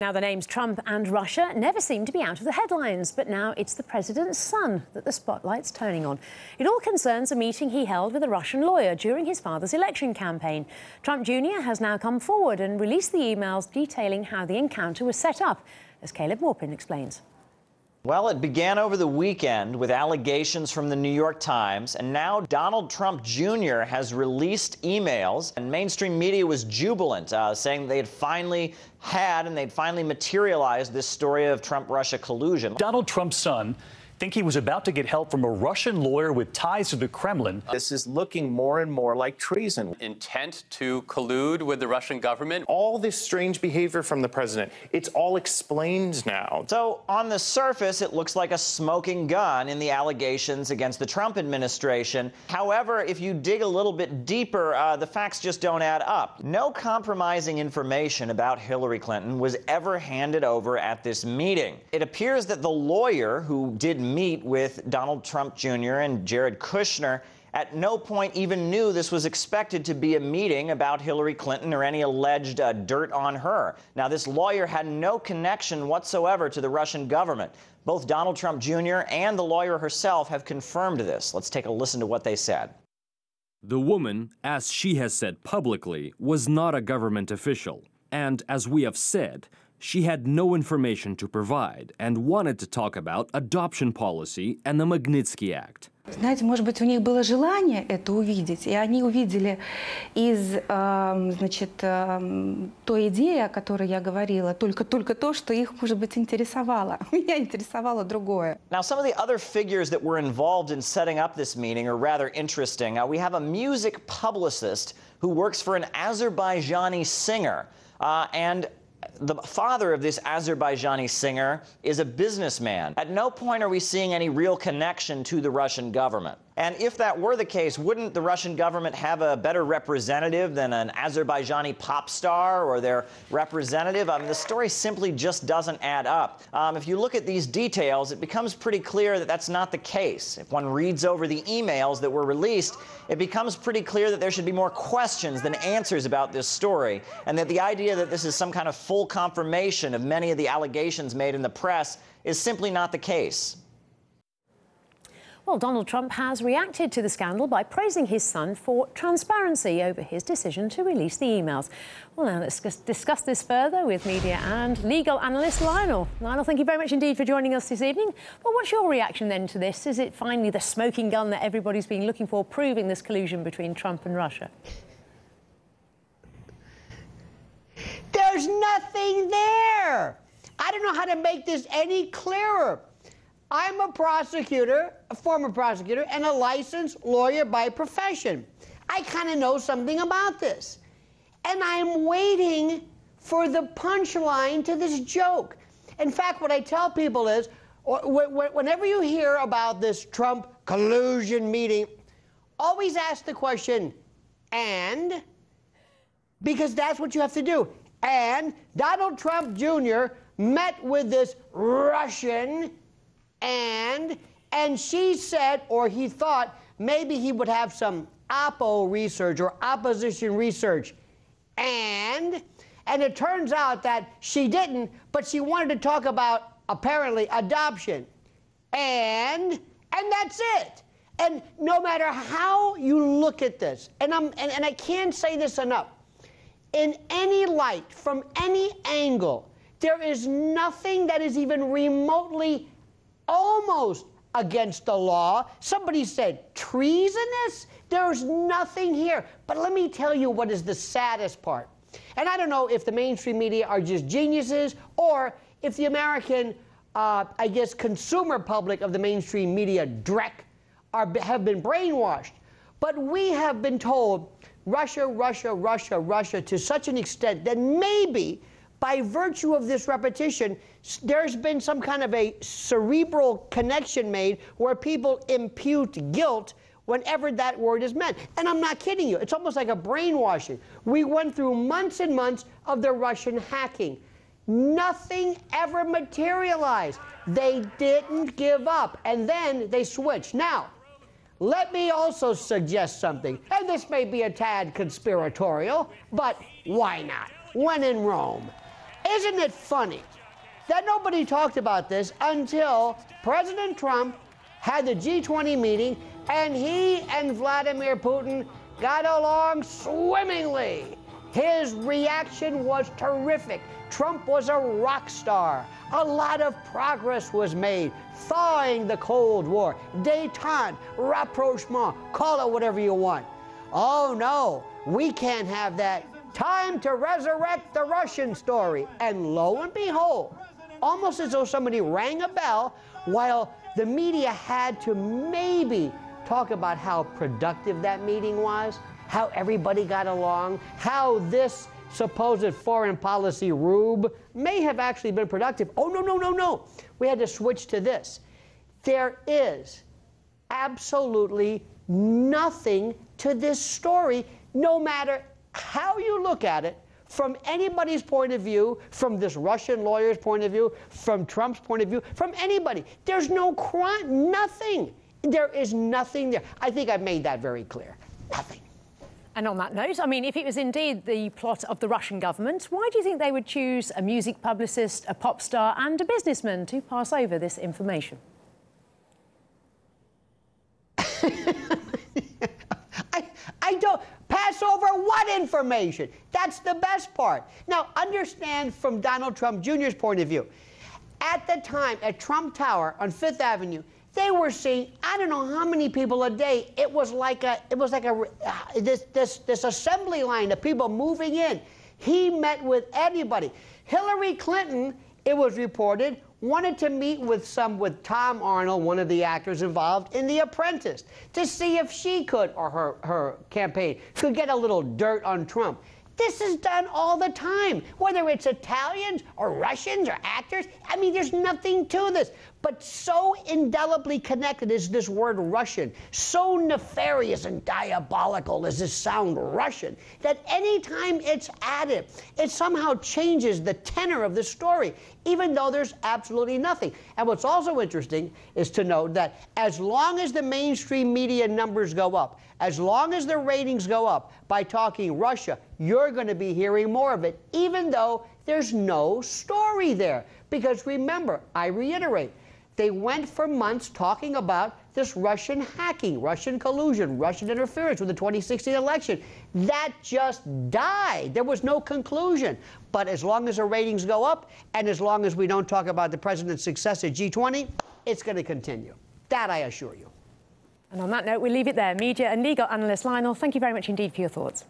Now, the names Trump and Russia never seem to be out of the headlines, but now it's the president's son that the spotlight's turning on. It all concerns a meeting he held with a Russian lawyer during his father's election campaign. Trump Jr. has now come forward and released the emails detailing how the encounter was set up, as Caleb Morpin explains. Well, it began over the weekend with allegations from the New York Times, and now Donald Trump Jr. has released emails, and mainstream media was jubilant, saying they'd finally materialized this story of Trump-Russia collusion. Donald Trump's son think he was about to get help from a Russian lawyer with ties to the Kremlin. This is looking more and more like treason. Intent to collude with the Russian government. All this strange behavior from the president, it's all explained now. So on the surface, it looks like a smoking gun in the allegations against the Trump administration. However, if you dig a little bit deeper, the facts just don't add up. No compromising information about Hillary Clinton was ever handed over at this meeting. It appears that the lawyer who did meet with Donald Trump Jr. and Jared Kushner at no point even knew this was expected to be a meeting about Hillary Clinton or any alleged dirt on her. Now, this lawyer had no connection whatsoever to the Russian government. Both Donald Trump Jr. and the lawyer herself have confirmed this. Let's take a listen to what they said. The woman, as she has said publicly, was not a government official. And as we have said, she had no information to provide and wanted to talk about adoption policy and the Magnitsky Act. Знаете, может быть, у них было желание это увидеть, и они увидели из, значит, той идеи, о которой я говорила, только то, что их, может быть, интересовало. Меня интересовало другое. Now, some of the other figures that were involved in setting up this meeting are rather interesting. We have a music publicist who works for an Azerbaijani singer, and the father of this Azerbaijani singer is a businessman. At no point are we seeing any real connection to the Russian government. And if that were the case, wouldn't the Russian government have a better representative than an Azerbaijani pop star or their representative? The story simply just doesn't add up. If you look at these details, it becomes pretty clear that that's not the case. If one reads over the emails that were released, it becomes pretty clear that there should be more questions than answers about this story, and that the idea that this is some kind of full confirmation of many of the allegations made in the press is simply not the case. Well, Donald Trump has reacted to the scandal by praising his son for transparency over his decision to release the emails. Well, now let's discuss this further with media and legal analyst Lionel. Lionel, thank you very much indeed for joining us this evening. Well, what's your reaction then to this? Is it finally the smoking gun that everybody's been looking for, proving this collusion between Trump and Russia? There's nothing there. I don't know how to make this any clearer. I'm a prosecutor, a former prosecutor, and a licensed lawyer by profession. I kind of know something about this. And I'm waiting for the punchline to this joke. In fact, what I tell people is, whenever you hear about this Trump collusion meeting, always ask the question, and? Because that's what you have to do. And Donald Trump Jr. met with this Russian, and she said, or he thought, maybe he would have some oppo research or opposition research. And it turns out that she didn't, but she wanted to talk about, apparently, adoption. And that's it. And no matter how you look at this, and I can't say this enough, in any light, from any angle, there is nothing that is even remotely almost against the law. Somebody said treasonous? There's nothing here. But let me tell you what is the saddest part. And I don't know if the mainstream media are just geniuses or if the American, I guess, consumer public of the mainstream media, dreck, have been brainwashed. But we have been told Russia, Russia, Russia, Russia to such an extent that maybe by virtue of this repetition, there's been some kind of a cerebral connection made where people impute guilt whenever that word is meant. And I'm not kidding you. It's almost like a brainwashing. We went through months and months of the Russian hacking. Nothing ever materialized. They didn't give up. And then they switched. Now, let me also suggest something. And this may be a tad conspiratorial, but why not? When in Rome. Isn't it funny that nobody talked about this until President Trump had the G20 meeting and he and Vladimir Putin got along swimmingly? His reaction was terrific. Trump was a rock star. A lot of progress was made, thawing the Cold War, détente, rapprochement, call it whatever you want. Oh no, we can't have that. Time to resurrect the Russian story. And lo and behold, almost as though somebody rang a bell, while the media had to maybe talk about how productive that meeting was, how everybody got along, how this supposed foreign policy rube may have actually been productive. Oh, no, no, no, no. We had to switch to this. There is absolutely nothing to this story, no matter how you look at it, from anybody's point of view, from this Russian lawyer's point of view, from Trump's point of view, from anybody. There's no crime, nothing. There is nothing there. I think I've made that very clear. Nothing. And on that note, I mean, if it was indeed the plot of the Russian government, why do you think they would choose a music publicist, a pop star and a businessman to pass over this information? I don't pass over what information? That's the best part. Now, understand from Donald Trump Jr.'s point of view. At the time, at Trump Tower on Fifth Avenue, they were seeing, I don't know how many people a day. It was like this assembly line of people moving in. He met with anybody. Hillary Clinton, it was reported, wanted to meet with Tom Arnold, one of the actors involved in The Apprentice, to see if she could, or her campaign, could get a little dirt on Trump. This is done all the time, whether it's Italians or Russians or actors. I mean, there's nothing to this. But so indelibly connected is this word Russian, so nefarious and diabolical does this sound Russian, that anytime it's added, it somehow changes the tenor of the story, even though there's absolutely nothing. And what's also interesting is to note that as long as the mainstream media numbers go up, as long as the ratings go up by talking Russia, you're going to be hearing more of it, even though there's no story there. Because remember, I reiterate, they went for months talking about this Russian hacking, Russian collusion, Russian interference with the 2016 election. That just died. There was no conclusion. But as long as the ratings go up, and as long as we don't talk about the president's success at G20, it's going to continue. That I assure you. And on that note, we'll leave it there. Media and legal analyst Lionel, thank you very much indeed for your thoughts.